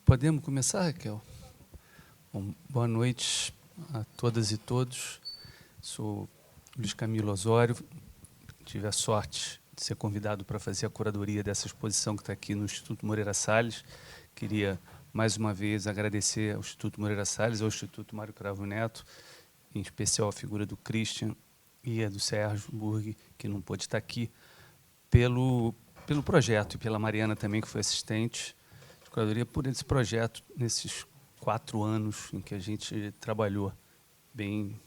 Podemos começar, Raquel? Bom, boa noite a todas e todos. Sou Luiz Camilo Osório. Tive a sorte de ser convidado para fazer a curadoria dessa exposição que está aqui no Instituto Moreira Salles. Queria, mais uma vez, agradecer ao Instituto Moreira Salles, ao Instituto Mário Cravo Neto, em especial a figura do Christian e a do Sérgio Burg, que não pôde estar aqui, pelo projeto, e pela Mariana também, que foi assistente de curadoria, por esse projeto, nesses 4 anos em que a gente trabalhou bem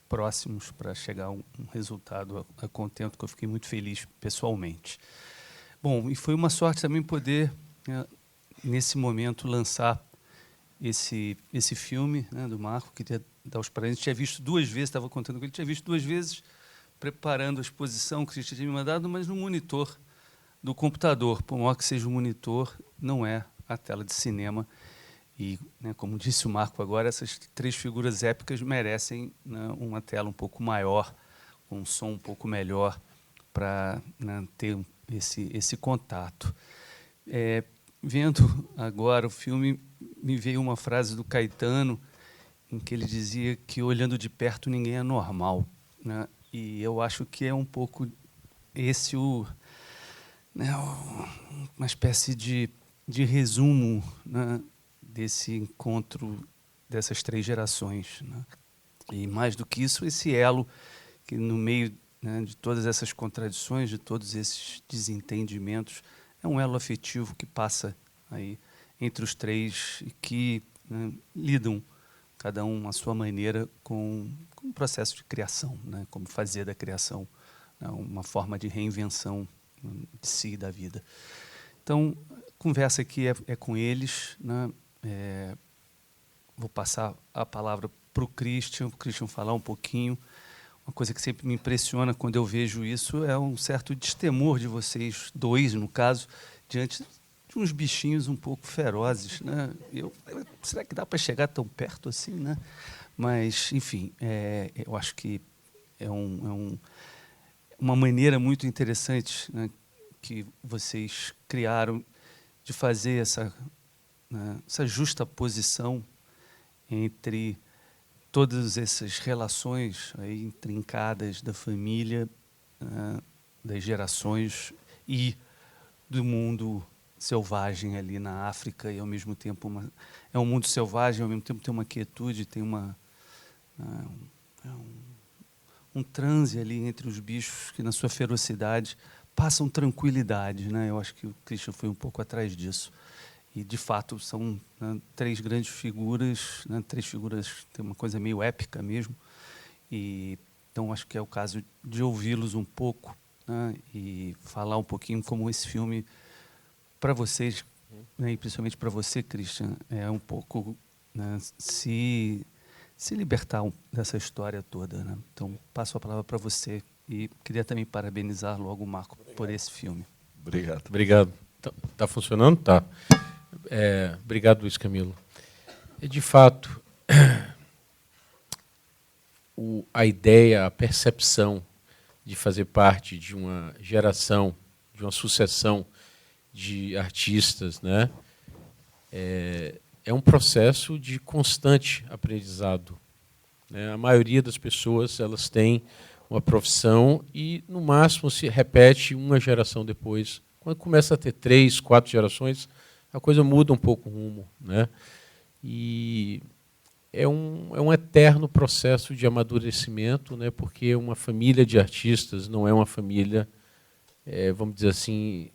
próximos para chegar a um resultado a contento, que eu fiquei muito feliz pessoalmente. Bom, e foi uma sorte também poder, nesse momento, lançar esse filme, né, do Marco. Queria dar os parabéns. Tinha visto 2 vezes, estava contando com ele, tinha visto 2 vezes preparando a exposição que o Cristian tinha me mandado, mas no monitor do computador. Por maior que seja o monitor, não é a tela de cinema. E, né, como disse o Marco agora, essas 3 figuras épicas merecem, né, uma tela um pouco maior, com um som um pouco melhor, para, né, ter esse contato. Vendo agora o filme, me veio uma frase do Caetano, em que ele dizia que, olhando de perto, ninguém é normal, né? E eu acho que é um pouco esse uma espécie de resumo, né, desse encontro dessas 3 gerações, né? E, mais do que isso, esse elo que, no meio, né, de todas essas contradições, de todos esses desentendimentos, é um elo afetivo que passa aí entre os 3 e que, né, lidam, cada um à sua maneira, com o processo de criação, né, como fazer da criação, né, uma forma de reinvenção de si e da vida. Então, a conversa aqui é com eles, né? Vou passar a palavra para o Christian falar um pouquinho. Uma coisa que sempre me impressiona quando eu vejo isso é um certo destemor de vocês 2, no caso, diante de uns bichinhos um pouco ferozes, né? Será que dá para chegar tão perto assim, né? Mas, enfim, eu acho que é uma maneira muito interessante, né, que vocês criaram de fazer essa justaposição entre todas essas relações aí intrincadas da família, das gerações e do mundo selvagem ali na África, e ao mesmo tempo é um mundo selvagem, ao mesmo tempo tem uma quietude, tem um transe ali entre os bichos que, na sua ferocidade, passam tranquilidade, né? Eu acho que o Christian foi um pouco atrás disso. E, de fato, são, né, 3 grandes figuras, né, 3 figuras, tem uma coisa meio épica mesmo. E, então, acho que é o caso de ouvi-los um pouco, né, e falar um pouquinho como esse filme, para vocês, né, e principalmente para você, Christian, é um pouco, né, se libertar dessa história toda, né? Então, passo a palavra para você. E queria também parabenizar logo o Marco por esse filme. Obrigado. Tá funcionando? Tá. Obrigado, Luiz Camilo. De fato, a ideia, a percepção de fazer parte de uma geração, de uma sucessão de artistas, né, é um processo de constante aprendizado, né? A maioria das pessoas, elas têm uma profissão e, no máximo, se repete uma geração depois. Quando começa a ter 3, 4 gerações, a coisa muda um pouco o rumo, né? E é um eterno processo de amadurecimento, né? Porque uma família de artistas não é uma família, vamos dizer assim,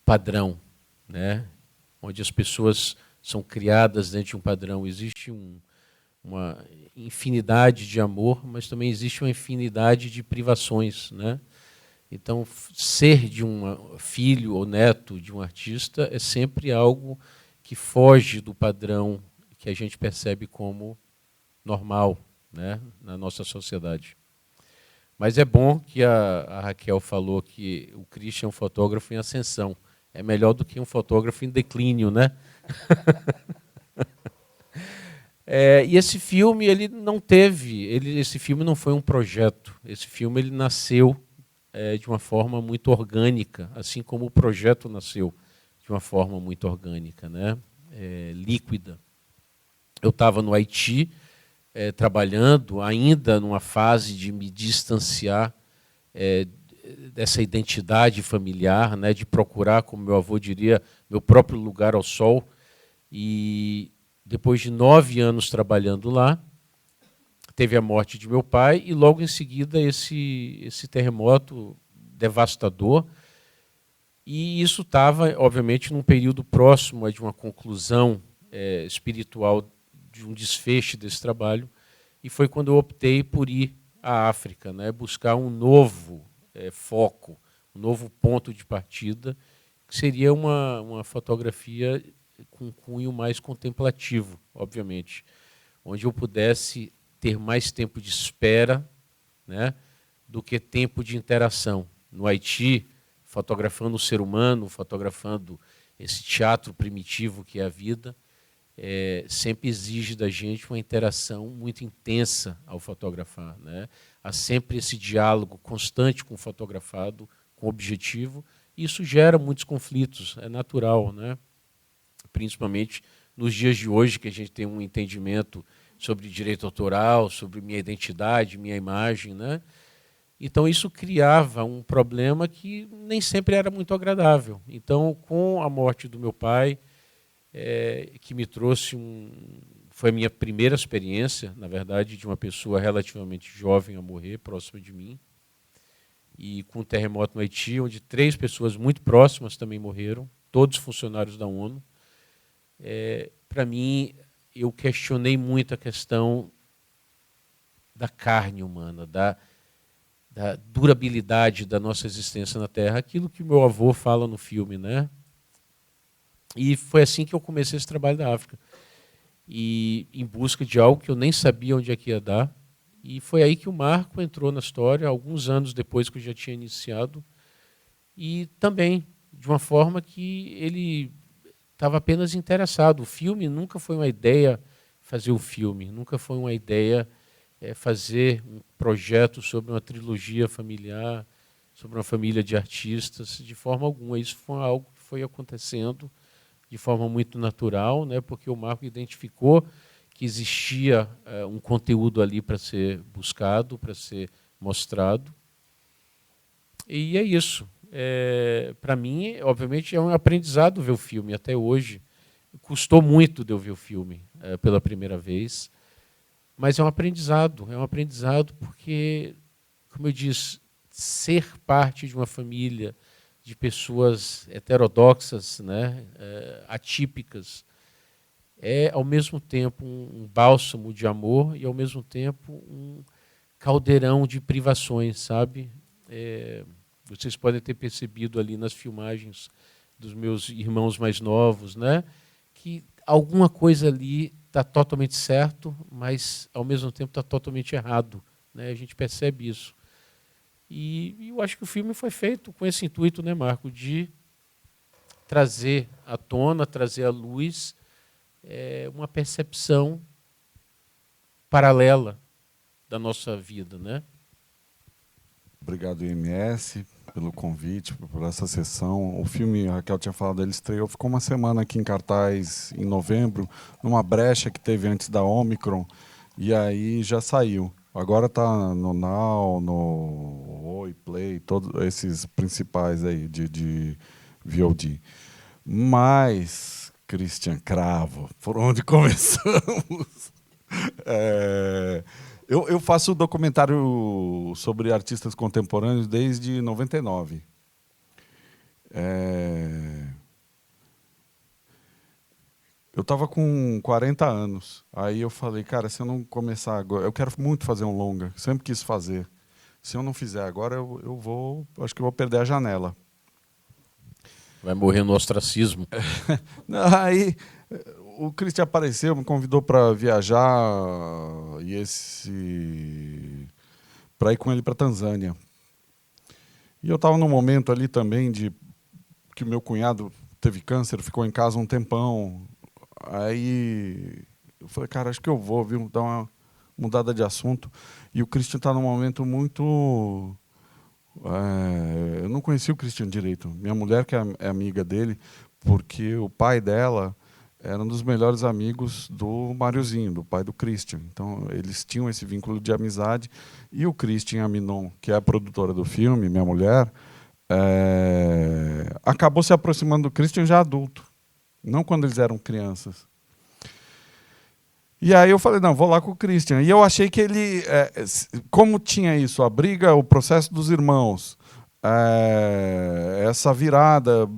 padrão, né? Onde as pessoas são criadas dentro de um padrão. Existe uma infinidade de amor, mas também existe uma infinidade de privações, né? Então, ser de um filho ou neto de um artista é sempre algo que foge do padrão que a gente percebe como normal, né, na nossa sociedade. Mas é bom que a Raquel falou que o Christian é um fotógrafo em ascensão. É melhor do que um fotógrafo em declínio, né? E esse filme, ele não teve, esse filme não foi um projeto. Esse filme ele nasceu de uma forma muito orgânica, assim como o projeto nasceu de uma forma muito orgânica, né? líquida. Eu estava no Haiti, trabalhando, ainda numa fase de me distanciar dessa identidade familiar, né, de procurar, como meu avô diria, meu próprio lugar ao sol. E depois de 9 anos trabalhando lá, teve a morte de meu pai e logo em seguida esse terremoto devastador. E isso estava, obviamente, num período próximo de uma conclusão espiritual, de um desfecho desse trabalho. E foi quando eu optei por ir à África, né, buscar um novo foco, um novo ponto de partida, que seria uma fotografia com cunho mais contemplativo, obviamente, onde eu pudesse ter mais tempo de espera, né, do que tempo de interação. No Haiti, fotografando o ser humano, fotografando esse teatro primitivo que é a vida, sempre exige da gente uma interação muito intensa ao fotografar, né? Há sempre esse diálogo constante com o fotografado, com o objetivo, e isso gera muitos conflitos, é natural, né? Principalmente nos dias de hoje, que a gente tem um entendimento sobre direito autoral, sobre minha identidade, minha imagem, né? Então isso criava um problema que nem sempre era muito agradável. Então, com a morte do meu pai, que me trouxe foi a minha primeira experiência, na verdade, de uma pessoa relativamente jovem a morrer próxima de mim, e com o terremoto no Haiti, onde 3 pessoas muito próximas também morreram, todos funcionários da ONU. Para mim, eu questionei muito a questão da carne humana, da durabilidade da nossa existência na Terra, aquilo que o meu avô fala no filme, né? E foi assim que eu comecei esse trabalho da África, e em busca de algo que eu nem sabia onde é que ia dar. E foi aí que o Marco entrou na história, alguns anos depois que eu já tinha iniciado, e também de uma forma que ele estava apenas interessado. O filme nunca foi uma ideia fazer o filme, nunca foi uma ideia fazer um projeto sobre uma trilogia familiar, sobre uma família de artistas, de forma alguma. Isso foi algo que foi acontecendo de forma muito natural, né, porque o Marco identificou que existia um conteúdo ali para ser buscado, para ser mostrado. E é isso. Para mim, obviamente, é um aprendizado ver o filme até hoje. Custou muito de eu ver o filme pela primeira vez, mas é um aprendizado porque, como eu disse, ser parte de uma família de pessoas heterodoxas, né, atípicas, é ao mesmo tempo um bálsamo de amor e ao mesmo tempo um caldeirão de privações, sabe? Vocês podem ter percebido ali nas filmagens dos meus irmãos mais novos, né, que alguma coisa ali está totalmente certo, mas ao mesmo tempo está totalmente errado, né? A gente percebe isso. E eu acho que o filme foi feito com esse intuito, né, Marco, de trazer à tona, trazer à luz uma percepção paralela da nossa vida, né? Obrigado, IMS, pelo convite, por essa sessão. O filme, a Raquel tinha falado, ele estreou, ficou uma semana aqui em cartaz em novembro, numa brecha que teve antes da Omicron, e aí já saiu. Agora está no Now, no Oi, Play, todos esses principais aí de VOD. Mas, Christian Cravo, por onde começamos? Eu faço documentário sobre artistas contemporâneos desde 99. Eu estava com 40 anos. Aí eu falei, cara, se eu não começar agora... Eu quero muito fazer um longa, sempre quis fazer. Se eu não fizer agora, eu vou... Acho que eu vou perder a janela. Vai morrer no ostracismo. Aí o Christian apareceu, me convidou para viajar para ir com ele para Tanzânia. E eu estava num momento ali também de que o meu cunhado teve câncer, ficou em casa um tempão. Aí eu falei, cara, acho que eu vou, viu, dar uma mudada de assunto. E o Christian está num momento muito... eu não conheci o Christian direito. Minha mulher, que é amiga dele, porque o pai dela era um dos melhores amigos do Máriozinho, do pai do Christian. Então, eles tinham esse vínculo de amizade. E o Christian Aminon, que é a produtora do filme, minha mulher, acabou se aproximando do Christian já adulto, não quando eles eram crianças. E aí eu falei, não, vou lá com o Christian. E eu achei que ele, como tinha isso, a briga, o processo dos irmãos, essa virada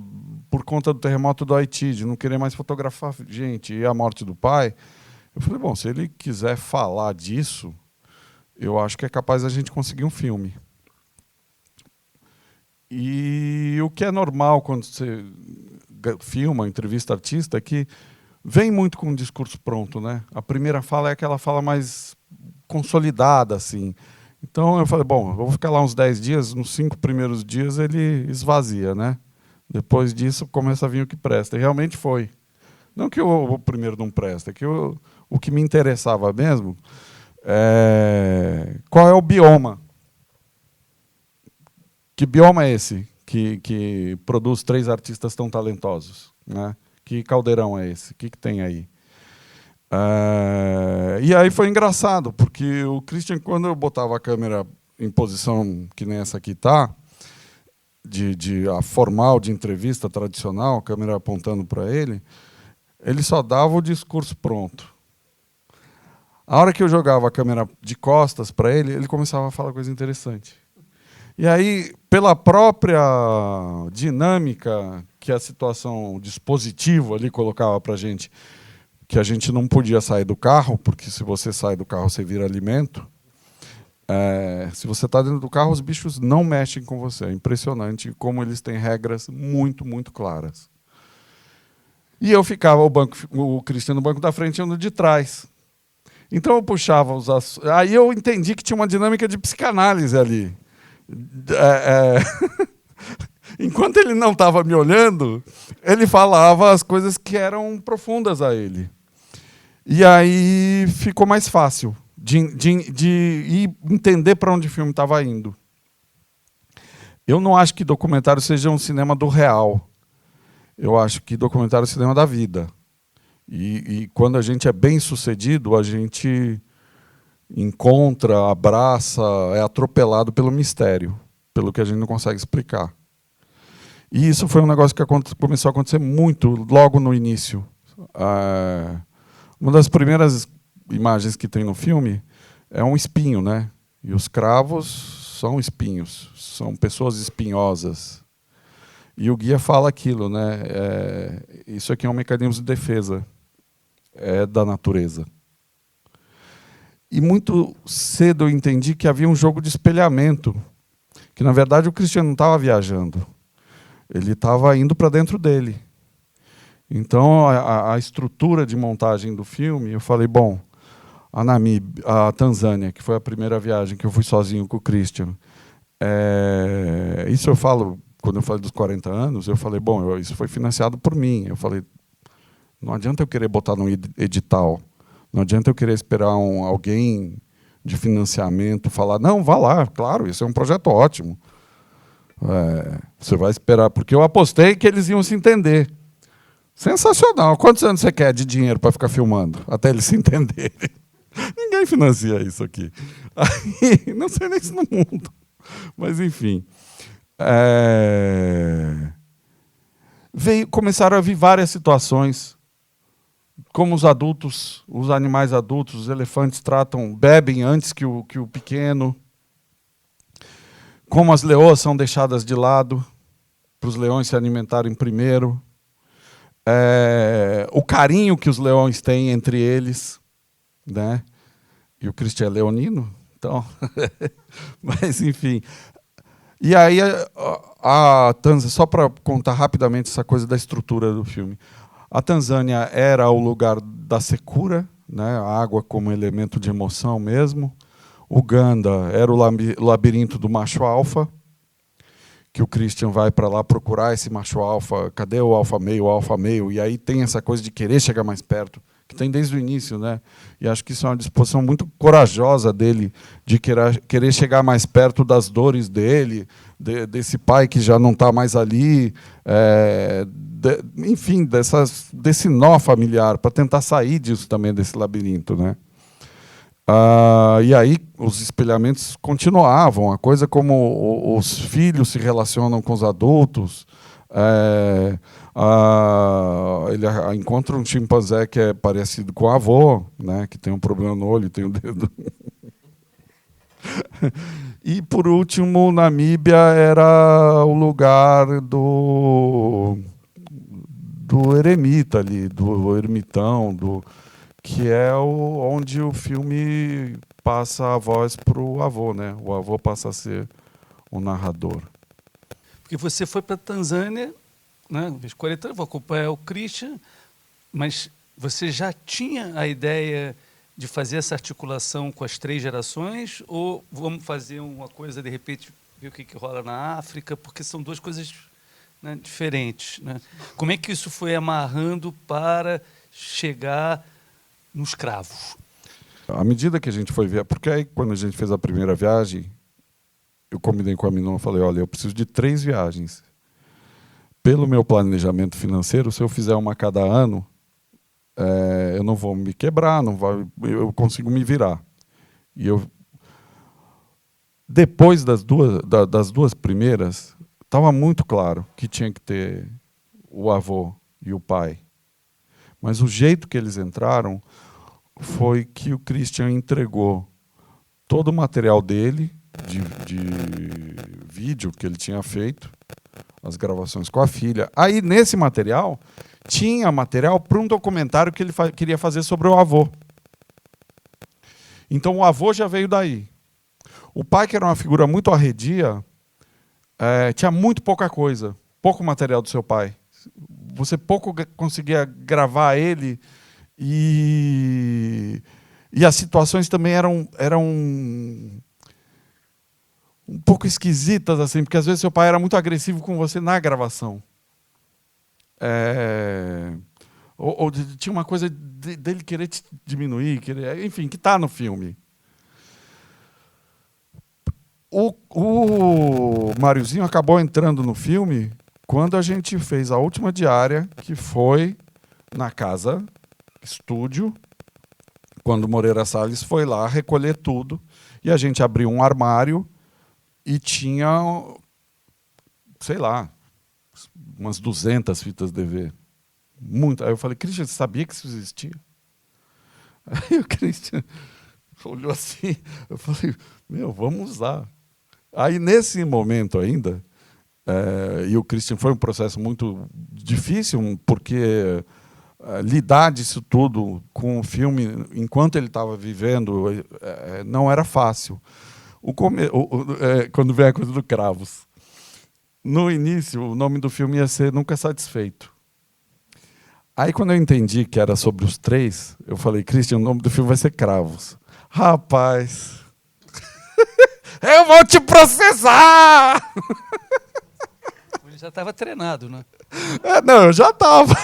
por conta do terremoto do Haiti, de não querer mais fotografar gente, e a morte do pai, eu falei, bom, se ele quiser falar disso, eu acho que é capaz da gente conseguir um filme. E o que é normal quando você filma, entrevista artista, é que vem muito com um discurso pronto, né? A primeira fala é aquela fala mais consolidada, assim. Então eu falei, bom, eu vou ficar lá uns 10 dias, nos 5 primeiros dias ele esvazia, né? Depois disso começa a vir o que presta. E realmente foi. Não que o primeiro não presta, é que o que me interessava mesmo qual é o bioma. Que bioma é esse que produz 3 artistas tão talentosos, né? Que caldeirão é esse? O que tem aí? E aí foi engraçado, porque o Christian, quando eu botava a câmera em posição que nem essa aqui está, a formal de entrevista tradicional, a câmera apontando para ele só dava o discurso pronto. A hora que eu jogava a câmera de costas para ele começava a falar coisa interessante. E aí, pela própria dinâmica que a situação, o dispositivo ali colocava para a gente, que a gente não podia sair do carro, porque se você sai do carro você vira alimento. Se você está dentro do carro, os bichos não mexem com você. É impressionante como eles têm regras muito, muito claras. E eu ficava o Christian no banco da frente e eu no de trás. Então eu puxava os assuntos. Aí eu entendi que tinha uma dinâmica de psicanálise ali. Enquanto ele não estava me olhando, ele falava as coisas que eram profundas a ele. E aí ficou mais fácil de ir entender para onde o filme estava indo. Eu não acho que documentário seja um cinema do real. Eu acho que documentário é o cinema da vida. E quando a gente é bem-sucedido, a gente encontra, abraça, é atropelado pelo mistério, pelo que a gente não consegue explicar. E isso foi um negócio que começou a acontecer muito logo no início. Uma das primeiras imagens que tem no filme é um espinho, né? E os cravos são espinhos, são pessoas espinhosas. E o guia fala aquilo, né? Isso aqui é um mecanismo de defesa, é da natureza. E muito cedo eu entendi que havia um jogo de espelhamento, que na verdade o Christian não estava viajando, ele estava indo para dentro dele. Então a estrutura de montagem do filme, eu falei, bom, a Tanzânia, que foi a primeira viagem que eu fui sozinho com o Christian, isso eu falo, quando eu falei dos 40 anos, eu falei, bom, isso foi financiado por mim. Eu falei, não adianta eu querer botar no edital, não adianta eu querer esperar alguém de financiamento falar, não, vá lá, claro, isso é um projeto ótimo. Você vai esperar, porque eu apostei que eles iam se entender. Sensacional. Quantos anos você quer de dinheiro para ficar filmando? Até eles se entenderem. Ninguém financia isso aqui. Aí, não sei nem se no mundo. Mas, enfim. Começaram a vir várias situações. Como os adultos, os animais adultos, os elefantes bebem antes que o pequeno. Como as leoas são deixadas de lado para os leões se alimentarem primeiro. O carinho que os leões têm entre eles, né? E o Christian é leonino, então. Mas, enfim. E aí, a Tanzânia, só para contar rapidamente essa coisa da estrutura do filme. A Tanzânia era o lugar da secura, né? A água como elemento de emoção mesmo. Uganda era o labirinto do macho alfa, que o Christian vai para lá procurar esse macho alfa, cadê o alfa meio, e aí tem essa coisa de querer chegar mais perto, que tem desde o início, né? E acho que isso é uma disposição muito corajosa dele de querer chegar mais perto das dores dele, desse pai que já não está mais ali, enfim, desse nó familiar, para tentar sair disso também, desse labirinto, né? E aí os espelhamentos continuavam, a coisa como os filhos se relacionam com os adultos. Ele encontra um chimpanzé que é parecido com o avô, né, que tem um problema no olho, tem o dedo. E, por último, Namíbia era o lugar do eremita ali, do ermitão, que é onde o filme passa a voz para o avô, né? O avô passa a ser o narrador. Porque você foi para a Tanzânia, né? 40 anos, vou acompanhar o Christian, mas você já tinha a ideia de fazer essa articulação com as 3 gerações, ou vamos fazer uma coisa, de repente, ver o que rola na África, porque são 2 coisas, né, diferentes, né? Como é que isso foi amarrando para chegar nos cravos? À medida que a gente foi ver, porque aí quando a gente fez a primeira viagem, eu combinei com a Minon, falei, olha, eu preciso de 3 viagens. Pelo meu planejamento financeiro, se eu fizer uma a cada ano, eu não vou me quebrar, eu consigo me virar. E depois das duas primeiras, estava muito claro que tinha que ter o avô e o pai. Mas o jeito que eles entraram foi que o Christian entregou todo o material dele, de vídeo que ele tinha feito, as gravações com a filha. Aí, nesse material, tinha material para um documentário que ele queria fazer sobre o avô. Então, o avô já veio daí. O pai, que era uma figura muito arredia, tinha muito pouca coisa, pouco material do seu pai. Você pouco conseguia gravar ele, e as situações também eram um pouco esquisitas, assim, porque às vezes seu pai era muito agressivo com você na gravação. Ou tinha uma coisa dele querer te diminuir, enfim, que está no filme. O Máriozinho acabou entrando no filme quando a gente fez a última diária, que foi na casa, estúdio, quando o Moreira Salles foi lá recolher tudo, e a gente abriu um armário e tinha, sei lá, umas 200 fitas DV. Muito. Aí eu falei, Christian, você sabia que isso existia? Aí o Christian olhou assim, eu falei, vamos usar. Aí, nesse momento ainda, e o Christian foi um processo muito difícil, porque lidar disso tudo com o filme, enquanto ele estava vivendo, não era fácil. Quando vem a coisa do Cravos. No início, o nome do filme ia ser Nunca Satisfeito. Aí, quando eu entendi que era sobre os 3, eu falei, Christian, o nome do filme vai ser Cravos. Rapaz, eu vou te processar! Ele já estava treinado, né? Não, eu já estava.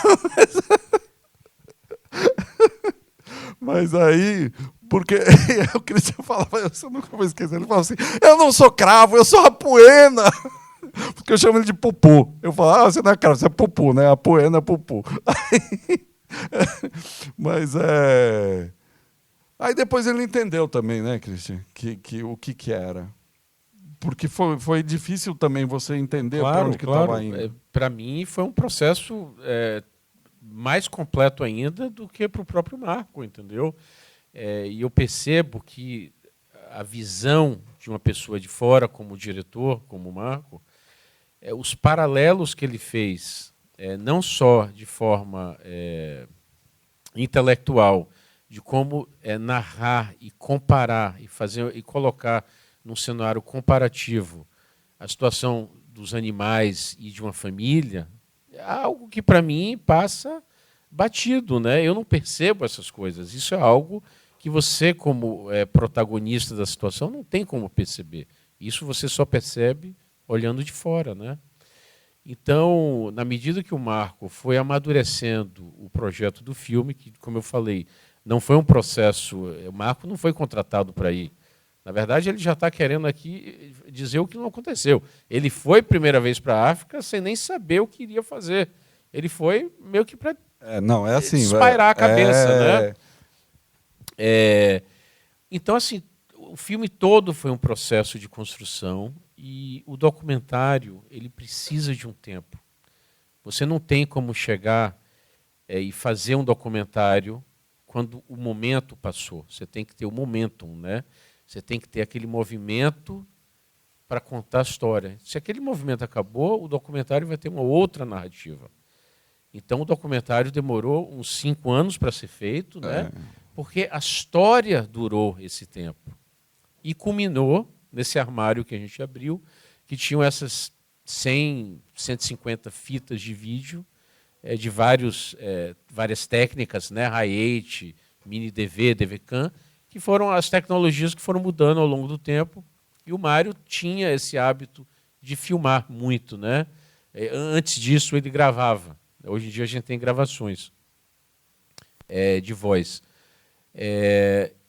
Mas aí, porque o Christian falava, eu nunca vou esquecer, ele falava assim, eu não sou cravo, eu sou Apuena. Porque eu chamo ele de Pupu. Eu falo, você não é cravo, você é Pupu, né? Apuena é Pupu. Mas aí depois ele entendeu também, né, Christian, o que era. Porque foi difícil também você entender para onde que estava indo. Para mim foi um processo mais completo ainda do que para o próprio Marco, entendeu? E eu percebo que a visão de uma pessoa de fora, como diretor, como Marco, os paralelos que ele fez, não só de forma intelectual, de como narrar e comparar e colocar num cenário comparativo a situação dos animais e de uma família, é algo que para mim passa batido, né? Eu não percebo essas coisas. Isso é algo que você, como protagonista da situação, não tem como perceber. Isso você só percebe olhando de fora, né? Então, na medida que o Marco foi amadurecendo o projeto do filme, que, como eu falei, não foi um processo... O Marco não foi contratado para ir. Na verdade, ele já está querendo aqui dizer o que não aconteceu. Ele foi primeira vez para a África sem nem saber o que iria fazer. Ele foi meio que para assim, espairar a cabeça. Né? Então, assim, o filme todo foi um processo de construção e o documentário ele precisa de um tempo. Você não tem como chegar e fazer um documentário quando o momento passou. Você tem que ter o momentum, né? Você tem que ter aquele movimento para contar a história. Se aquele movimento acabou, o documentário vai ter uma outra narrativa. Então, o documentário demorou uns 5 anos para ser feito, né? Porque a história durou esse tempo. E culminou nesse armário que a gente abriu, que tinham essas 100, 150 fitas de vídeo, de várias técnicas, né? Hi8, mini DV, DVCam, que foram as tecnologias que foram mudando ao longo do tempo. E o Mário tinha esse hábito de filmar muito, né? Antes disso, ele gravava. Hoje em dia, a gente tem gravações de voz.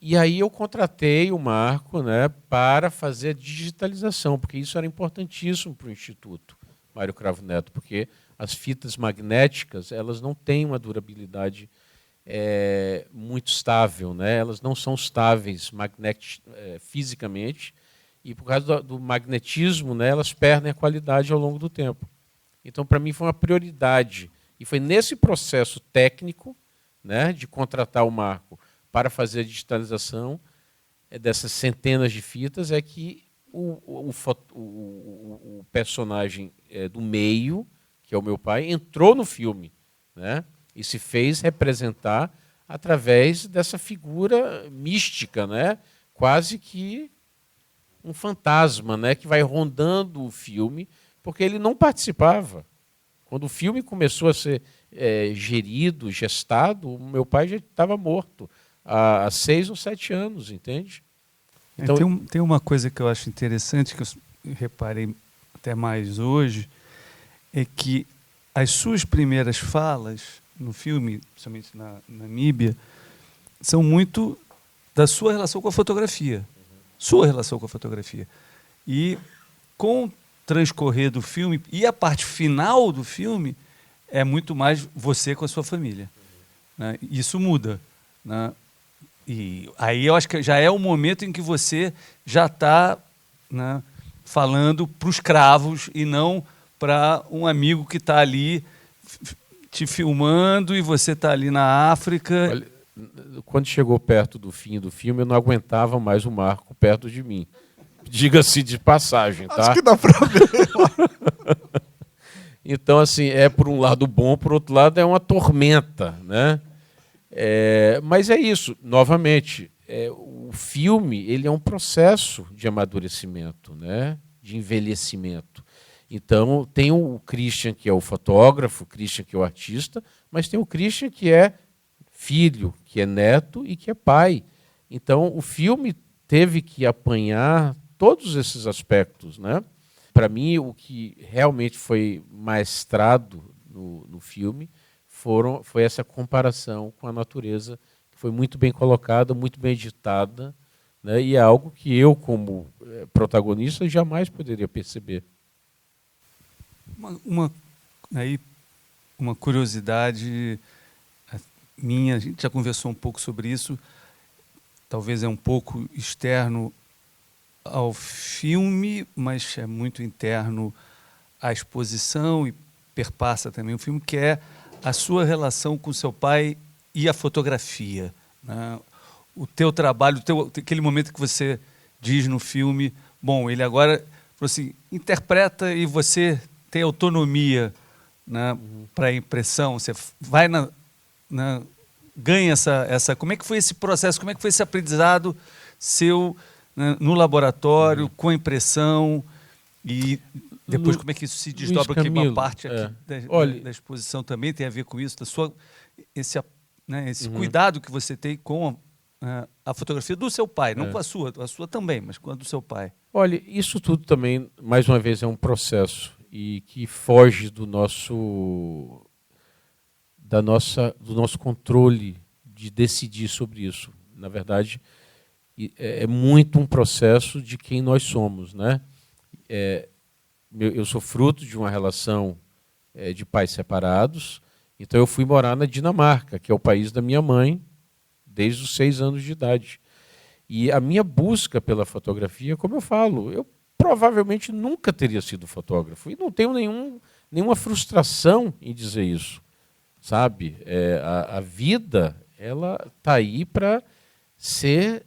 E aí eu contratei o Marco, né, para fazer a digitalização, porque isso era importantíssimo para o Instituto Mário Cravo Neto, porque as fitas magnéticas elas não têm uma durabilidade muito estável, né? Elas não são estáveis fisicamente, e por causa do magnetismo, né, elas perdem a qualidade ao longo do tempo. Então, para mim, foi uma prioridade. E foi nesse processo técnico, né, de contratar o Marco para fazer a digitalização dessas centenas de fitas, é que o personagem do meio, que é o meu pai, entrou no filme, né, e se fez representar através dessa figura mística, né, quase que um fantasma, né, que vai rondando o filme, porque ele não participava. Quando o filme começou a ser gerido, gestado, o meu pai já estava morto há 6 ou 7 anos, entende? Então, tem uma coisa que eu acho interessante, que eu reparei até mais hoje, é que as suas primeiras falas no filme, principalmente na Namíbia, são muito da sua relação com a fotografia. Sua relação com a fotografia. E com o transcorrer do filme, e a parte final do filme, é muito mais você com a sua família. Né? Isso muda. Né? E aí eu acho que já é o momento em que você já está, né, falando para os cravos e não para um amigo que está ali te filmando e você está ali na África. Olha, quando chegou perto do fim do filme, eu não aguentava mais o Marco perto de mim. Diga-se de passagem, tá? Acho que dá para ver. Então, assim, por um lado bom, por outro lado é uma tormenta, né? Mas é isso, novamente, o filme ele é um processo de amadurecimento, né? De envelhecimento. Então, tem o Christian, que é o fotógrafo, o Christian, que é o artista, mas tem o Christian, que é filho, que é neto e que é pai. Então, o filme teve que apanhar todos esses aspectos, né? Para mim, o que realmente foi maestrado no filme foi essa comparação com a natureza, que foi muito bem colocada, muito bem editada, né? E é algo que eu, como protagonista, jamais poderia perceber. Uma curiosidade minha, a gente já conversou um pouco sobre isso, talvez é um pouco externo ao filme, mas é muito interno à exposição e perpassa também o filme, que é a sua relação com seu pai e a fotografia. Né? O teu trabalho, aquele momento que você diz no filme, bom, ele agora falou assim, interpreta e você tem autonomia, né, para a impressão, você vai ganha essa... Como é que foi esse processo, como é que foi esse aprendizado seu, né, no laboratório, com a impressão, e depois como é que isso se desdobra, porque uma parte aqui da exposição também tem a ver com isso, esse cuidado que você tem com a fotografia do seu pai, não com a sua também, mas com a do seu pai. Olha, isso tudo também, mais uma vez, é um processo. e que foge do nosso controle de decidir sobre isso. Na verdade, é muito um processo de quem nós somos, né? Eu sou fruto de uma relação de pais separados, então eu fui morar na Dinamarca, que é o país da minha mãe, desde os 6 anos de idade. E a minha busca pela fotografia, como eu falo, eu provavelmente nunca teria sido fotógrafo. E não tenho nenhuma frustração em dizer isso, sabe? A vida, ela está aí para ser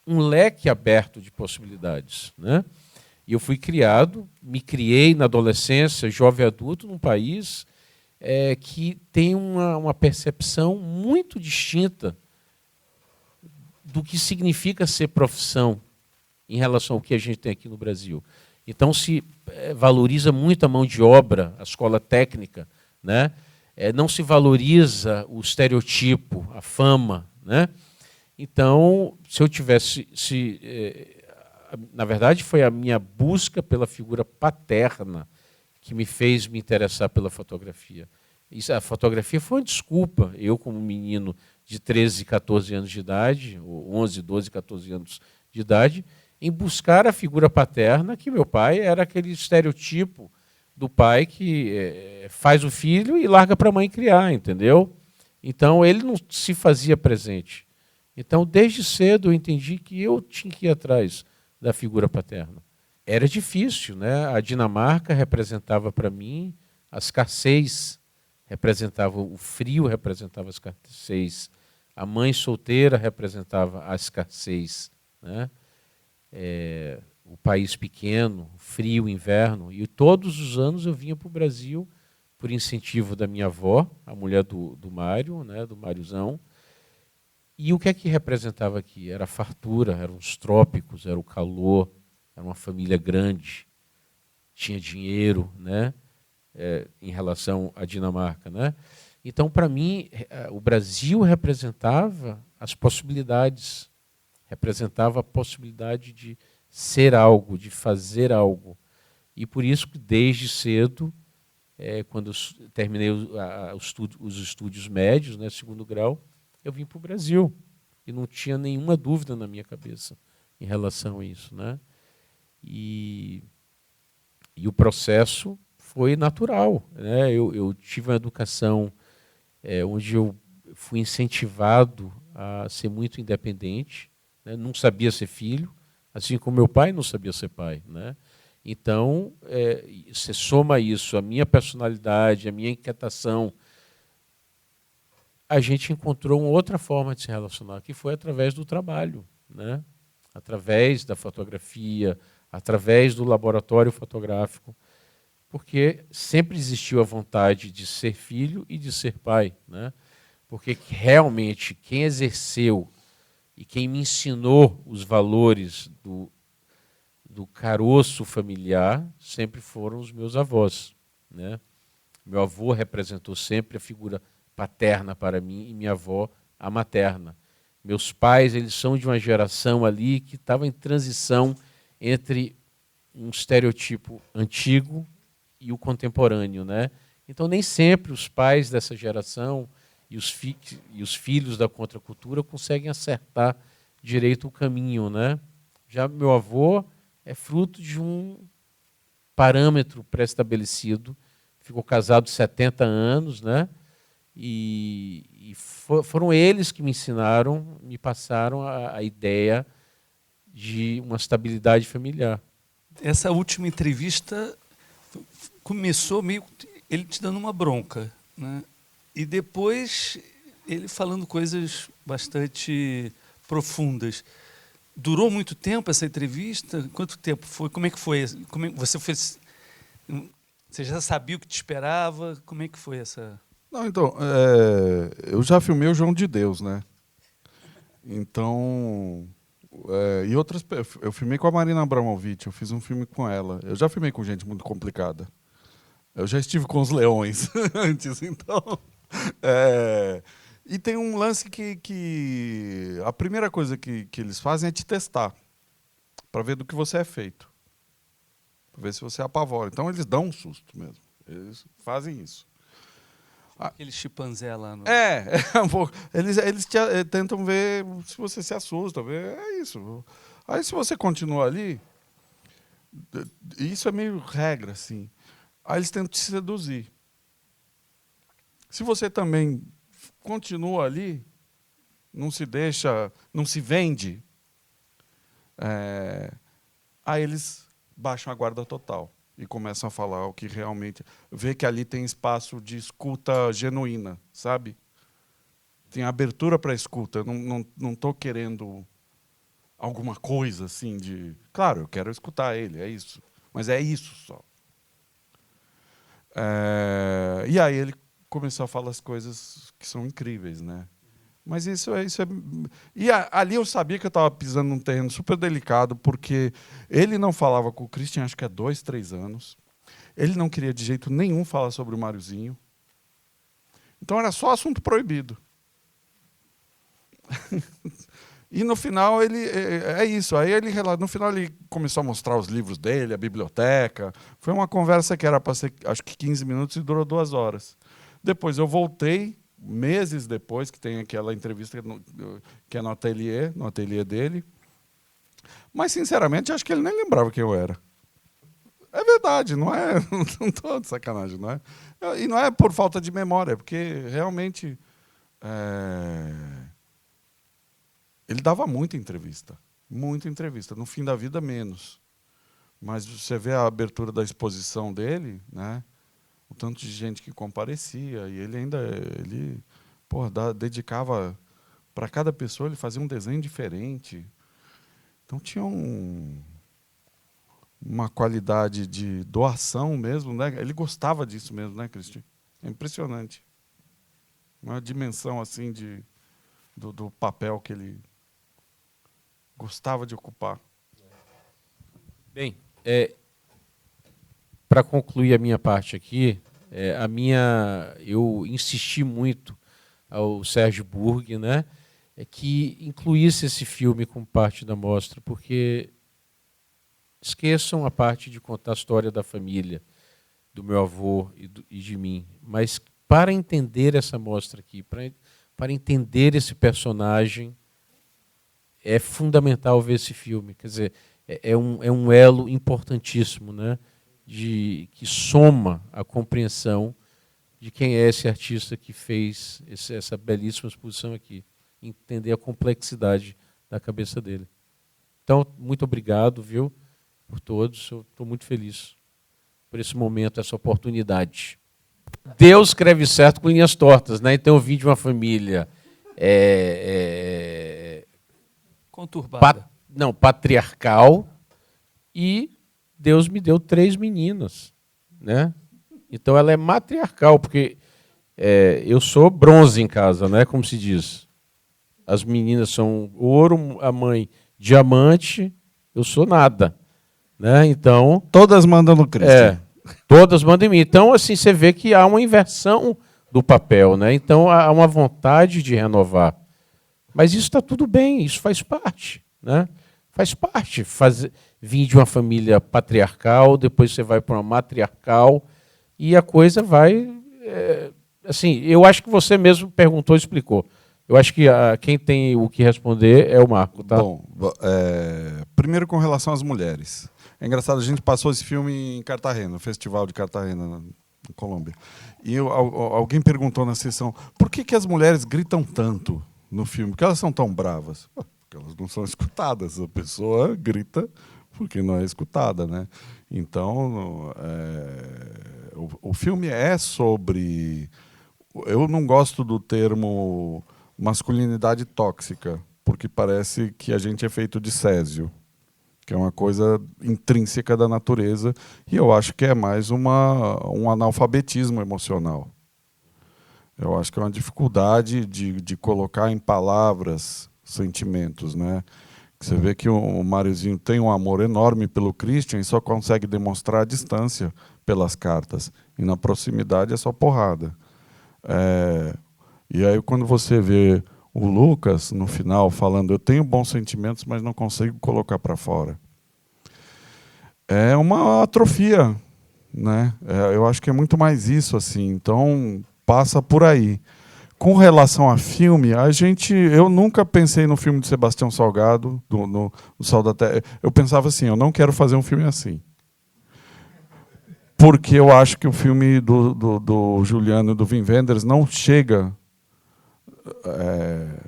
um leque aberto de possibilidades, né? E eu fui criado, me criei na adolescência, jovem adulto, num país que tem uma percepção muito distinta do que significa ser profissão em relação ao que a gente tem aqui no Brasil. Então, se valoriza muito a mão de obra, a escola técnica, né? Não se valoriza o estereotipo, a fama, né? Então, se eu tivesse... na verdade, foi a minha busca pela figura paterna que me fez me interessar pela fotografia. A fotografia foi uma desculpa. Eu, como menino de 13, 14 anos de idade, ou 11, 12, 14 anos de idade, em buscar a figura paterna, que meu pai era aquele estereotipo do pai que faz o filho e larga para a mãe criar, entendeu? Então, ele não se fazia presente. Então, desde cedo, eu entendi que eu tinha que ir atrás da figura paterna. Era difícil, né? A Dinamarca representava para mim a escassez, representava o frio, representava a escassez. A mãe solteira representava a escassez, né? O país pequeno, frio, inverno. E todos os anos eu vinha para o Brasil por incentivo da minha avó, a mulher do Mário, né? Do Máriozão. E o que é que representava aqui? Era a fartura, eram os trópicos, era o calor, era uma família grande, tinha dinheiro, né? Em relação à Dinamarca, né? Então, para mim, o Brasil representava as possibilidades, representava a possibilidade de ser algo, de fazer algo. E por isso que, desde cedo, quando eu terminei os estúdios médios, né, segundo grau, eu vim para o Brasil. E não tinha nenhuma dúvida na minha cabeça em relação a isso, né? E o processo foi natural, né? Eu tive uma educação onde eu fui incentivado a ser muito independente, né? Não sabia ser filho, assim como meu pai não sabia ser pai, né? Então, você soma isso, a minha personalidade, a minha inquietação, a gente encontrou uma outra forma de se relacionar, que foi através do trabalho, né? Através da fotografia, através do laboratório fotográfico, porque sempre existiu a vontade de ser filho e de ser pai, né? Porque realmente quem exerceu e quem me ensinou os valores do caroço familiar sempre foram os meus avós, né? Meu avô representou sempre a figura paterna para mim e minha avó a materna. Meus pais, eles são de uma geração ali que estava em transição entre um estereotipo antigo e o contemporâneo, né? Então, nem sempre os pais dessa geração e os filhos da contracultura conseguem acertar direito o caminho, né? Já meu avô é fruto de um parâmetro pré-estabelecido, ficou casado 70 anos, né? E foram eles que me ensinaram, me passaram a ideia de uma estabilidade familiar. Essa última entrevista começou meio ele te dando uma bronca, né? E depois ele falando coisas bastante profundas. Durou muito tempo essa entrevista? Quanto tempo foi? Como é que foi? Você já sabia o que te esperava? Como é que foi essa... Não, então, eu já filmei o João de Deus, né? Então, eu filmei com a Marina Abramovic, eu fiz um filme com ela. Eu já filmei com gente muito complicada. Eu já estive com os leões antes, então... E tem um lance que a primeira coisa que eles fazem é te testar, para ver do que você é feito. para ver se você apavora. Então, eles dão um susto mesmo. Eles fazem isso. Aquele chimpanzé lá no... Um pouco. Eles tentam ver se você se assusta. É isso. Aí, se você continua ali, isso é meio regra, assim. Aí eles tentam te seduzir. Se você também continua ali, não se deixa, não se vende, aí eles baixam a guarda total e começam a falar o que realmente... Vê que ali tem espaço de escuta genuína, sabe? Tem abertura para a escuta. Eu não estou querendo alguma coisa assim de... Claro, eu quero escutar ele, é isso. Mas é isso só. E aí ele começou a falar as coisas que são incríveis, né? Mas isso é... E ali eu sabia que eu estava pisando num terreno super delicado, porque ele não falava com o Christian, acho que há 2, 3 anos. Ele não queria de jeito nenhum falar sobre o Máriozinho. Então era só assunto proibido. E no final é isso. Aí no final ele começou a mostrar os livros dele, a biblioteca. Foi uma conversa que era para ser, acho que 15 minutos e durou 2 horas. Depois eu voltei, meses depois, que tem aquela entrevista que é no ateliê dele. Mas, sinceramente, acho que ele nem lembrava quem eu era. É verdade, não é? Não estou de sacanagem, não é? E não é por falta de memória, é porque realmente ele dava muita entrevista. Muita entrevista. No fim da vida, menos. Mas você vê a abertura da exposição dele, né? O tanto de gente que comparecia, e ele ainda dedicava para cada pessoa, ele fazia um desenho diferente. Então tinha uma qualidade de doação mesmo, né? Ele gostava disso mesmo, né, Cristian? É impressionante. Uma dimensão assim do papel que ele gostava de ocupar. Bem, para concluir a minha parte aqui, eu insisti muito ao Sérgio Burg, né, que incluísse esse filme como parte da mostra, porque esqueçam a parte de contar a história da família, do meu avô e de mim, mas para entender essa mostra aqui, para entender esse personagem, é fundamental ver esse filme. Quer dizer, é um elo importantíssimo, né, que soma a compreensão de quem é esse artista que fez essa belíssima exposição aqui. Entender a complexidade da cabeça dele. Então, muito obrigado, viu, por todos. Eu estou muito feliz por esse momento, essa oportunidade. Deus escreve certo com linhas tortas, né? Então eu vim de uma família conturbada. Patriarcal, e Deus me deu 3 meninas, né? Então ela é matriarcal, porque eu sou bronze em casa, né? Como se diz. As meninas são ouro, a mãe diamante, eu sou nada, né? Então todas mandam no Cristo. Todas mandam em mim. Então, assim, você vê que há uma inversão do papel, né? Então há uma vontade de renovar. Mas isso está tudo bem, isso faz parte, né? Faz parte. Vir de uma família patriarcal, depois você vai para uma matriarcal, e a coisa vai... assim, eu acho que você mesmo perguntou e explicou. Eu acho que quem tem o que responder é o Marco, tá? Bom, primeiro com relação às mulheres. É engraçado, a gente passou esse filme em Cartagena, no Festival de Cartagena, na Colômbia. E alguém perguntou na sessão, por que as mulheres gritam tanto no filme? Por que elas são tão bravas? Porque elas não são escutadas. A pessoa grita porque não é escutada, né? Então, o filme é sobre... Eu não gosto do termo masculinidade tóxica, porque parece que a gente é feito de césio, que é uma coisa intrínseca da natureza, e eu acho que é mais um analfabetismo emocional. Eu acho que é uma dificuldade de colocar em palavras sentimentos, né? Você vê que o Máriozinho tem um amor enorme pelo Christian e só consegue demonstrar a distância pelas cartas, e na proximidade é só porrada. E aí quando você vê o Lucas, no final, falando, eu tenho bons sentimentos, mas não consigo colocar para fora. é uma atrofia, né? Eu acho que é muito mais isso, assim. Então, passa por aí. Com relação a filme, eu nunca pensei no filme de Sebastião Salgado, no Sol da Terra. Eu pensava assim, eu não quero fazer um filme assim. Porque eu acho que o filme do Juliano e do Wim Wenders não chega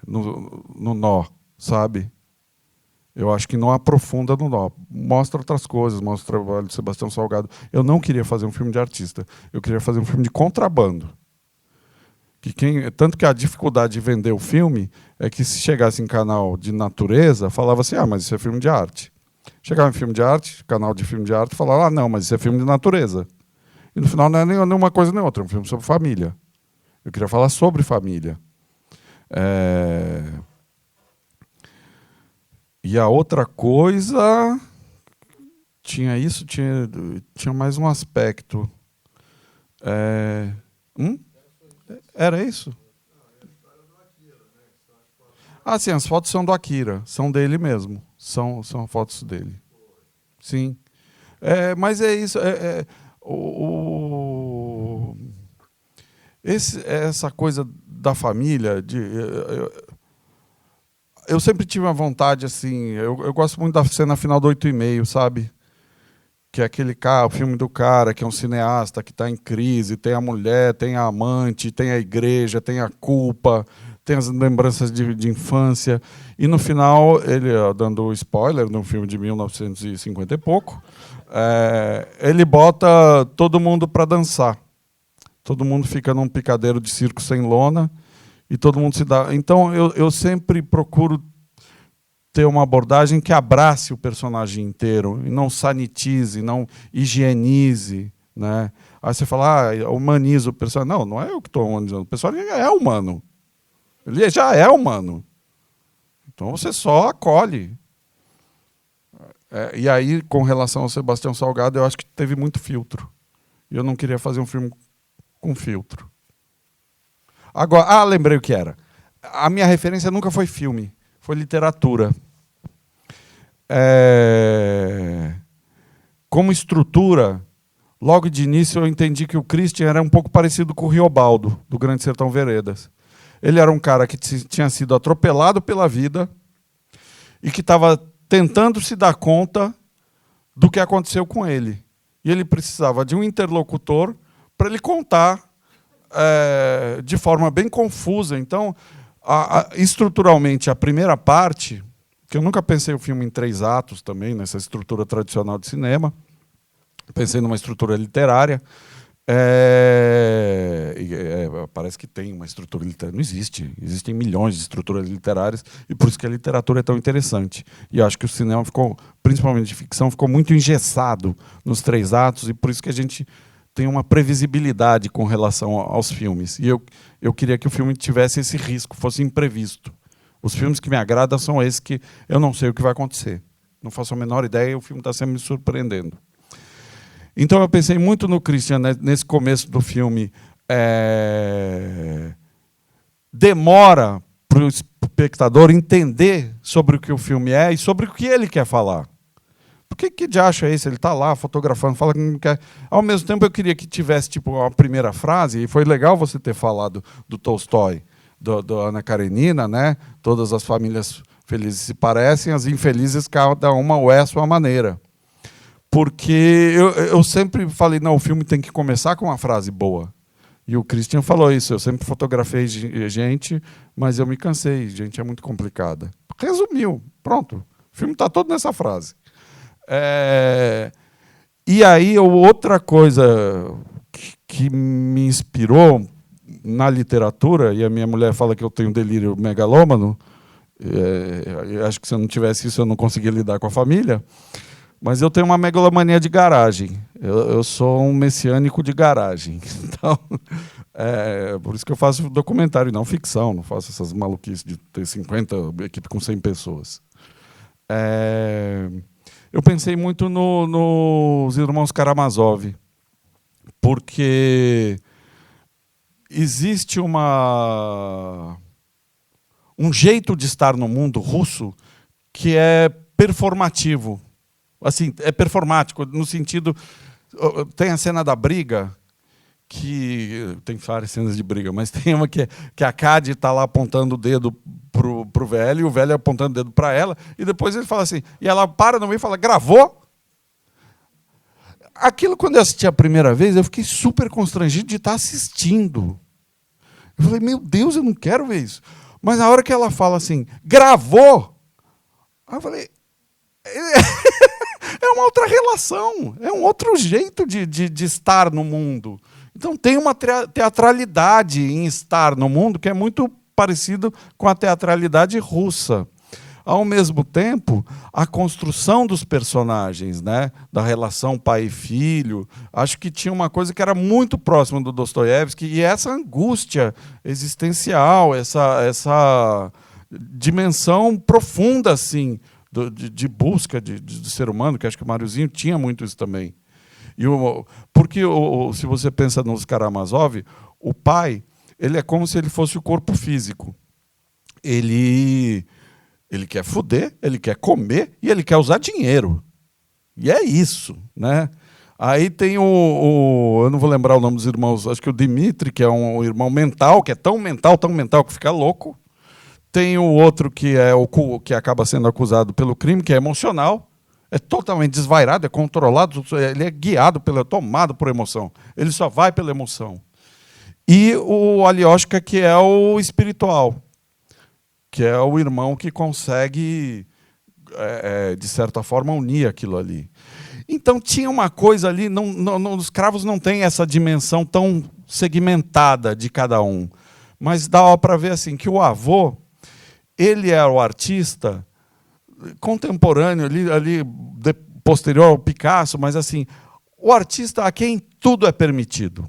no nó, sabe? Eu acho que não aprofunda no nó. Mostra outras coisas, mostra o trabalho de Sebastião Salgado. Eu não queria fazer um filme de artista. Eu queria fazer um filme de contrabando. Tanto que a dificuldade de vender o filme é que, se chegasse em canal de natureza, falava assim, mas isso é filme de arte. Chegava em filme de arte, canal de filme de arte, falava, não, mas isso é filme de natureza. E no final não é nenhuma coisa nem outra, é um filme sobre família. Eu queria falar sobre família. E a outra coisa... Tinha isso, tinha mais um aspecto. Era isso? Ah, sim, as fotos são do Akira, são dele mesmo. São fotos dele. Sim. Mas é isso. Essa coisa da família. Eu sempre tive uma vontade, assim. Eu gosto muito da cena final do 8,5, sabe? Que é aquele cara, o filme do cara, que é um cineasta que está em crise, tem a mulher, tem a amante, tem a igreja, tem a culpa, tem as lembranças de infância. E no final, ele, dando spoiler, num filme de 1950 e pouco, ele bota todo mundo para dançar. Todo mundo fica num picadeiro de circo sem lona e todo mundo se dá. Então, eu sempre procuro ter uma abordagem que abrace o personagem inteiro e não sanitize, não higienize, né? Aí você fala, humaniza o personagem. Não é eu que estou humanizando. O personagem é humano. Ele já é humano. Então você só acolhe. E aí, com relação ao Sebastião Salgado, eu acho que teve muito filtro. E eu não queria fazer um filme com filtro. Agora, lembrei o que era. A minha referência nunca foi filme, foi literatura. Como estrutura, logo de início eu entendi que o Christian era um pouco parecido com o Riobaldo, do Grande Sertão Veredas. Ele era um cara que tinha sido atropelado pela vida e que estava tentando se dar conta do que aconteceu com ele. E ele precisava de um interlocutor para ele contar de forma bem confusa. Então, estruturalmente, a primeira parte... que eu nunca pensei o filme em 3 atos também, nessa estrutura tradicional de cinema. Pensei numa estrutura literária. Parece que tem uma estrutura literária. Não existe. Existem milhões de estruturas literárias e por isso que a literatura é tão interessante. E acho que o cinema ficou, principalmente de ficção, ficou muito engessado nos 3 atos e por isso que a gente tem uma previsibilidade com relação aos filmes. E eu queria que o filme tivesse esse risco, fosse imprevisto. Os filmes que me agradam são esses que eu não sei o que vai acontecer. Não faço a menor ideia e o filme está sempre me surpreendendo. Então, eu pensei muito no Christian, né, nesse começo do filme. Demora para o espectador entender sobre o que o filme é e sobre o que ele quer falar. Por que de acho é esse? Ele está lá fotografando, fala que não quer. Ao mesmo tempo, eu queria que tivesse a primeira frase, e foi legal você ter falado do Tolstói, do Ana Karenina, né? Todas as famílias felizes se parecem, as infelizes, cada uma é a sua maneira. Porque eu sempre falei, não, o filme tem que começar com uma frase boa. E o Christian falou isso, eu sempre fotografei gente, mas eu me cansei, gente é muito complicada. Resumiu, pronto. O filme está todo nessa frase. E aí, outra coisa que me inspirou na literatura, e a minha mulher fala que eu tenho delírio megalômano, acho que se eu não tivesse isso eu não conseguia lidar com a família, mas eu tenho uma megalomania de garagem. Eu sou um messiânico de garagem. Então, por isso que eu faço documentário, não ficção, não faço essas maluquices de ter 50, equipe com 100 pessoas. Eu pensei muito nos irmãos Karamazov, porque existe um jeito de estar no mundo russo que é performativo. Assim, é performático, no sentido... Tem a cena da briga, que tem várias cenas de briga, mas tem uma que a Cady está lá apontando o dedo pro velho, e o velho apontando o dedo para ela, e depois ele fala assim, e ela para no meio e fala, gravou? Aquilo, quando eu assisti a primeira vez, eu fiquei super constrangido de estar assistindo. Eu falei, meu Deus, eu não quero ver isso. Mas na hora que ela fala assim, gravou? Aí eu falei, é uma outra relação, é um outro jeito de estar no mundo. Então tem uma teatralidade em estar no mundo que é muito parecido com a teatralidade russa. Ao mesmo tempo, a construção dos personagens, né, da relação pai e filho, acho que tinha uma coisa que era muito próxima do Dostoiévski, e essa angústia existencial, essa dimensão profunda assim, de busca do ser humano, que acho que o Máriozinho tinha muito isso também. Porque, se você pensa nos Karamazov, o pai, ele é como se ele fosse o corpo físico. Ele quer fuder, ele quer comer e ele quer usar dinheiro. E é isso, né? Aí tem eu não vou lembrar o nome dos irmãos, acho que o Dmitri, que é um irmão mental, que é tão mental que fica louco. Tem o outro que é que acaba sendo acusado pelo crime, que é emocional. É totalmente desvairado, é controlado, ele é guiado, tomado por emoção. Ele só vai pela emoção. E o Alioshka, que é o espiritual, que é o irmão que consegue, de certa forma, unir aquilo ali. Então tinha uma coisa ali, os cravos não têm essa dimensão tão segmentada de cada um. Mas dá para ver assim, que o avô, ele era o artista contemporâneo, ali posterior ao Picasso, mas assim, o artista a quem tudo é permitido.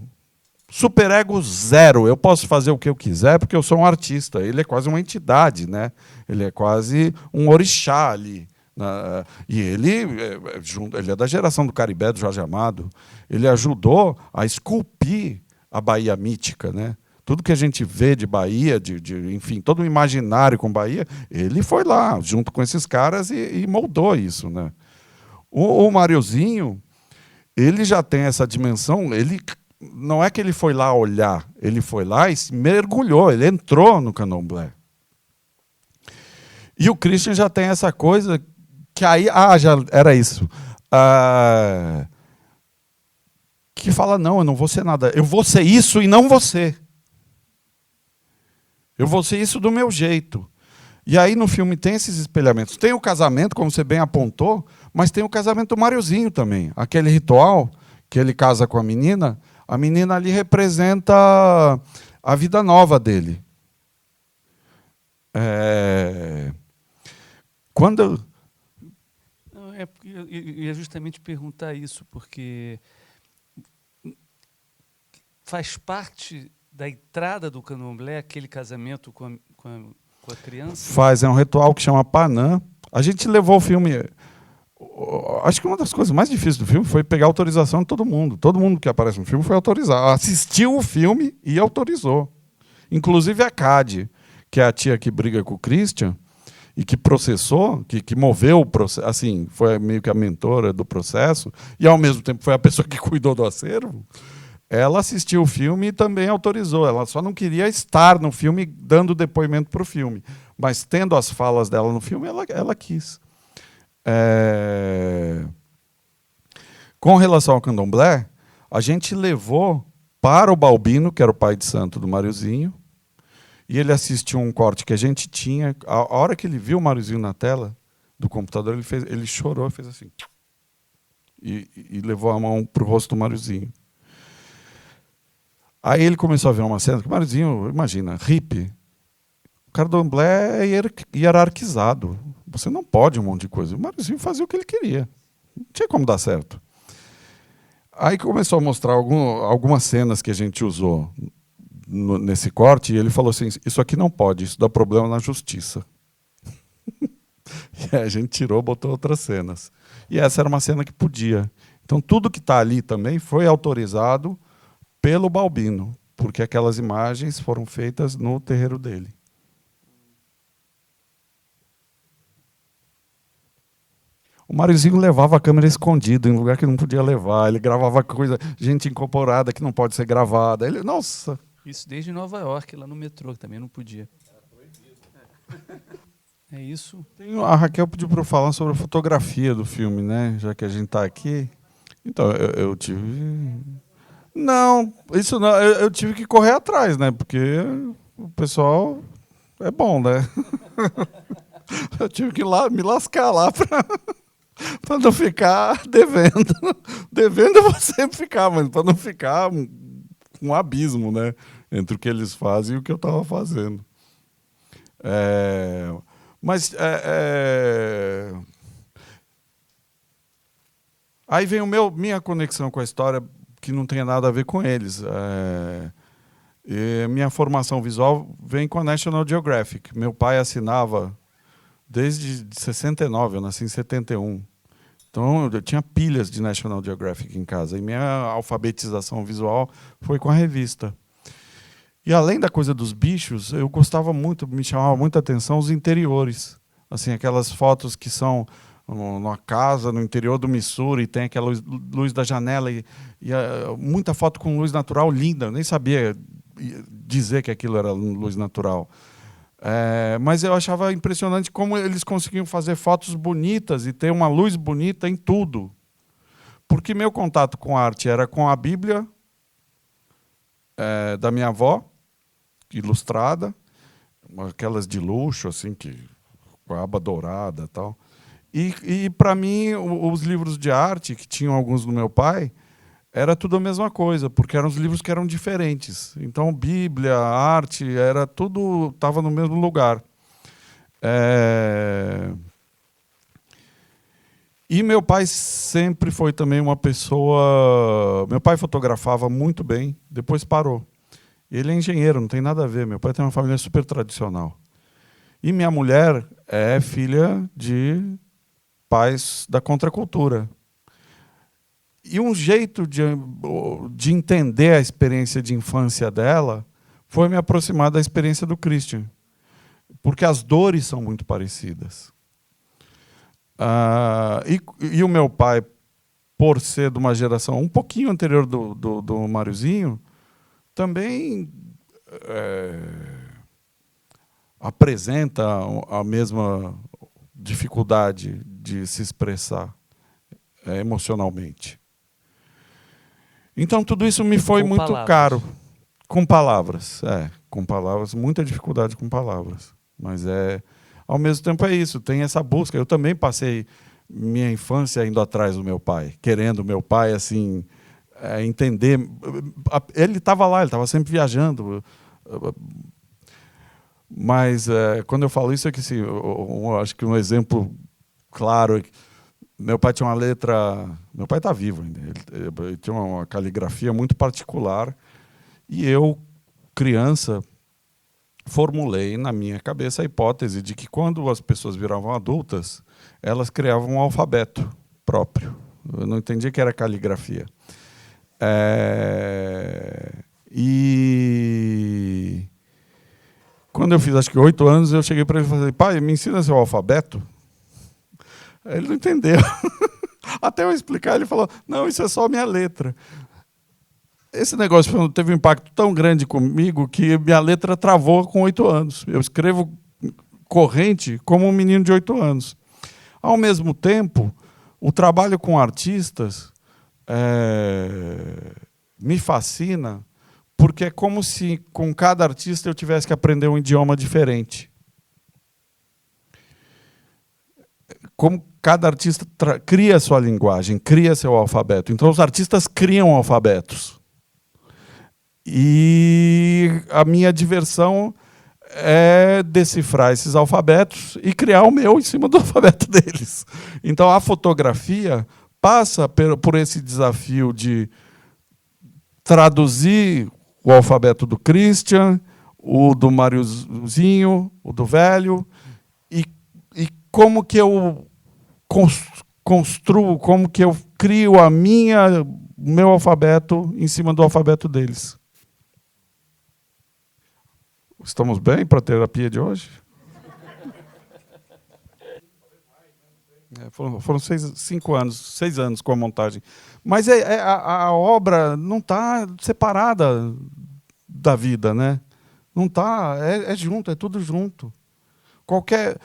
Superego zero, eu posso fazer o que eu quiser porque eu sou um artista. Ele é quase uma entidade, né? Ele é quase um orixá ali. E ele é da geração do Caribé, do Jorge Amado. Ele ajudou a esculpir a Bahia mítica, né? Tudo que a gente vê de Bahia, enfim, todo o imaginário com Bahia, ele foi lá, junto com esses caras, e moldou isso, né? O Mariozinho, ele já tem essa dimensão, ele não é que ele foi lá olhar, ele foi lá e se mergulhou, ele entrou no candomblé. E o Christian já tem essa coisa que aí, já era isso, que fala, não, eu não vou ser nada, eu vou ser isso e não você. Eu vou ser isso do meu jeito. E aí no filme tem esses espelhamentos. Tem o casamento, como você bem apontou, mas tem o casamento do Mariozinho também. Aquele ritual que ele casa com a menina ali representa a vida nova dele. Quando... Eu ia justamente perguntar isso, porque faz parte da entrada do candomblé, aquele casamento com a criança? Faz, é um ritual que chama Panã. A gente levou o filme... Acho que uma das coisas mais difíceis do filme foi pegar a autorização de todo mundo. Todo mundo que aparece no filme foi autorizado. Assistiu o filme e autorizou. Inclusive a Cady, que é a tia que briga com o Christian, e que processou, que moveu o processo, assim, foi meio que a mentora do processo, e ao mesmo tempo foi a pessoa que cuidou do acervo. Ela assistiu o filme e também autorizou. Ela só não queria estar no filme dando depoimento para o filme. Mas, tendo as falas dela no filme, ela quis. Com relação ao candomblé, a gente levou para o Balbino, que era o pai de santo do Mariozinho, e ele assistiu um corte que a gente tinha. A hora que ele viu o Mariozinho na tela do computador, ele chorou, fez assim. E levou a mão para o rosto do Mariozinho. Aí ele começou a ver uma cena que o Mariozinho, imagina, hippie. O candomblé é hierarquizado. Você não pode um monte de coisa. O Mariozinho fazia o que ele queria. Não tinha como dar certo. Aí começou a mostrar algumas cenas que a gente usou nesse corte, e ele falou assim, isso aqui não pode, isso dá problema na justiça. E aí a gente tirou, botou outras cenas. E essa era uma cena que podia. Então tudo que está ali também foi autorizado pelo Balbino, porque aquelas imagens foram feitas no terreiro dele. O Mariozinho levava a câmera escondida, em lugar que não podia levar. Ele gravava coisa, gente incorporada que não pode ser gravada. Ele, nossa. Isso desde Nova York, lá no metrô, que também não podia. É isso. A Raquel pediu para eu falar sobre a fotografia do filme, né? Já que a gente está aqui. Então, eu tive... Não, isso não. Eu tive que correr atrás, né? Porque o pessoal é bom, né? Eu tive que me lascar lá para não ficar devendo. Devendo eu vou sempre ficar, mas para não ficar um abismo, né? Entre o que eles fazem e o que eu estava fazendo. Mas aí vem minha conexão com a história, que não tem nada a ver com eles. E minha formação visual vem com a National Geographic. Meu pai assinava desde 69, eu nasci em 71. Então, eu tinha pilhas de National Geographic em casa. E minha alfabetização visual foi com a revista. E além da coisa dos bichos, eu gostava muito, me chamava muita atenção os interiores. Assim, aquelas fotos que são numa casa no interior do Missouri, tem aquela luz da janela e muita foto com luz natural linda. Eu nem sabia dizer que aquilo era luz natural. Mas eu achava impressionante como eles conseguiam fazer fotos bonitas e ter uma luz bonita em tudo. Porque meu contato com arte era com a Bíblia da minha avó, ilustrada, aquelas de luxo, assim, com a aba dourada e tal. E para mim, os livros de arte, que tinham alguns do meu pai, era tudo a mesma coisa, porque eram os livros que eram diferentes. Então, Bíblia, arte, era tudo, estava no mesmo lugar. E meu pai sempre foi também uma pessoa... Meu pai fotografava muito bem, depois parou. Ele é engenheiro, não tem nada a ver. Meu pai tem uma família super tradicional. E minha mulher é filha de pais da contracultura. E um jeito de entender a experiência de infância dela foi me aproximar da experiência do Christian. Porque as dores são muito parecidas. E o meu pai, por ser de uma geração um pouquinho anterior do Mariozinho, também apresenta a mesma dificuldade de se expressar emocionalmente. Então, tudo isso me foi Com muito palavras. caro. Com palavras. Com palavras, muita dificuldade com palavras. Mas, ao mesmo tempo, é isso, tem essa busca. Eu também passei minha infância indo atrás do meu pai, querendo o meu pai, assim... entender. Ele estava lá, ele estava sempre viajando. Mas quando eu falo isso, é que assim, acho que um exemplo claro. Meu pai tinha uma letra. Meu pai está vivo ainda. Ele tinha uma caligrafia muito particular. E eu, criança, formulei na minha cabeça a hipótese de que quando as pessoas viravam adultas, elas criavam um alfabeto próprio. Eu não entendia que era caligrafia. E quando eu fiz, acho que 8 anos, eu cheguei para ele e falei: pai, me ensina seu alfabeto? Ele não entendeu. Até eu explicar, ele falou: não, isso é só minha letra. Esse negócio teve um impacto tão grande comigo que minha letra travou com 8 anos. Eu escrevo corrente como um menino de 8 anos. Ao mesmo tempo, o trabalho com artistas me fascina, porque é como se com cada artista eu tivesse que aprender um idioma diferente. Como cada artista cria sua linguagem, cria seu alfabeto. Então, os artistas criam alfabetos. E a minha diversão é decifrar esses alfabetos e criar o meu em cima do alfabeto deles. Então, a fotografia passa por esse desafio de traduzir o alfabeto do Christian, o do Mariozinho, o do velho, e como que eu construo, como que eu crio o meu alfabeto em cima do alfabeto deles. Estamos bem para a terapia de hoje? Foram 6 anos com a montagem. Mas a obra não está separada da vida, né? Não está, é junto, é tudo junto. Qualquer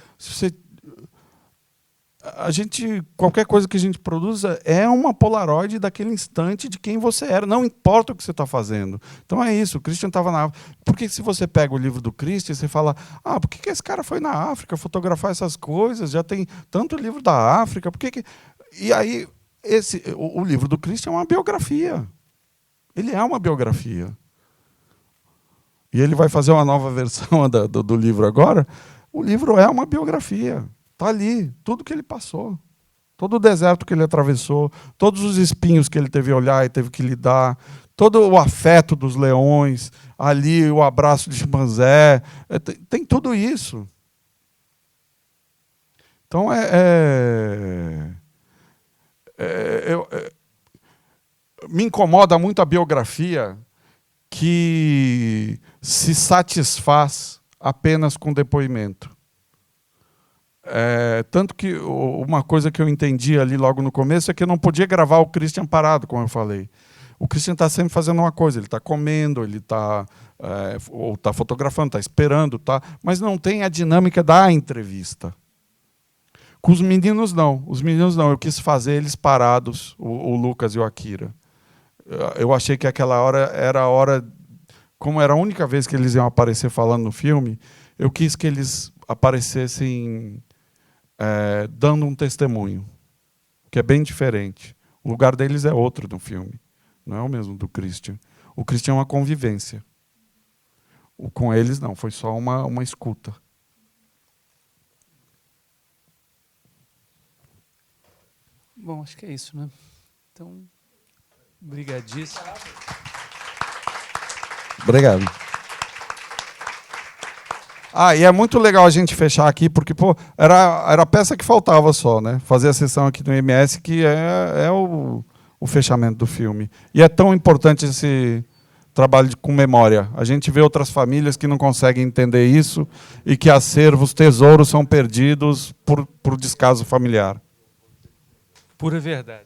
coisa que a gente produza é uma polaroid daquele instante de quem você era, não importa o que você está fazendo. Então é isso, o Christian estava na África. Porque se você pega o livro do Christian, você fala, por que esse cara foi na África fotografar essas coisas? Já tem tanto livro da África, por que... E aí, o livro do Christian é uma biografia. Ele é uma biografia. E ele vai fazer uma nova versão do livro agora. O livro é uma biografia. Está ali, tudo que ele passou. Todo o deserto que ele atravessou, todos os espinhos que ele teve que olhar e teve que lidar, todo o afeto dos leões, ali o abraço de chimpanzé, tem tudo isso. Então, me incomoda muito a biografia que se satisfaz apenas com depoimento. Tanto que uma coisa que eu entendi ali logo no começo é que eu não podia gravar o Christian parado, como eu falei. O Christian está sempre fazendo uma coisa, ele está comendo, ele está ou está fotografando, está esperando, mas não tem a dinâmica da entrevista. Com os meninos, não. Os meninos, não. Eu quis fazer eles parados, o Lucas e o Akira. Eu achei que aquela hora era a hora... Como era a única vez que eles iam aparecer falando no filme, eu quis que eles aparecessem dando um testemunho, que é bem diferente. O lugar deles é outro no filme, não é o mesmo do Christian. O Christian é uma convivência. Com eles, não, foi só uma escuta. Bom, acho que é isso, né? Então, brigadíssimo. Obrigado. E é muito legal a gente fechar aqui, porque era a peça que faltava só, né? Fazer a sessão aqui no IMS, que é o fechamento do filme. E é tão importante esse trabalho com memória. A gente vê outras famílias que não conseguem entender isso e que acervos, tesouros são perdidos por descaso familiar. Pura verdade.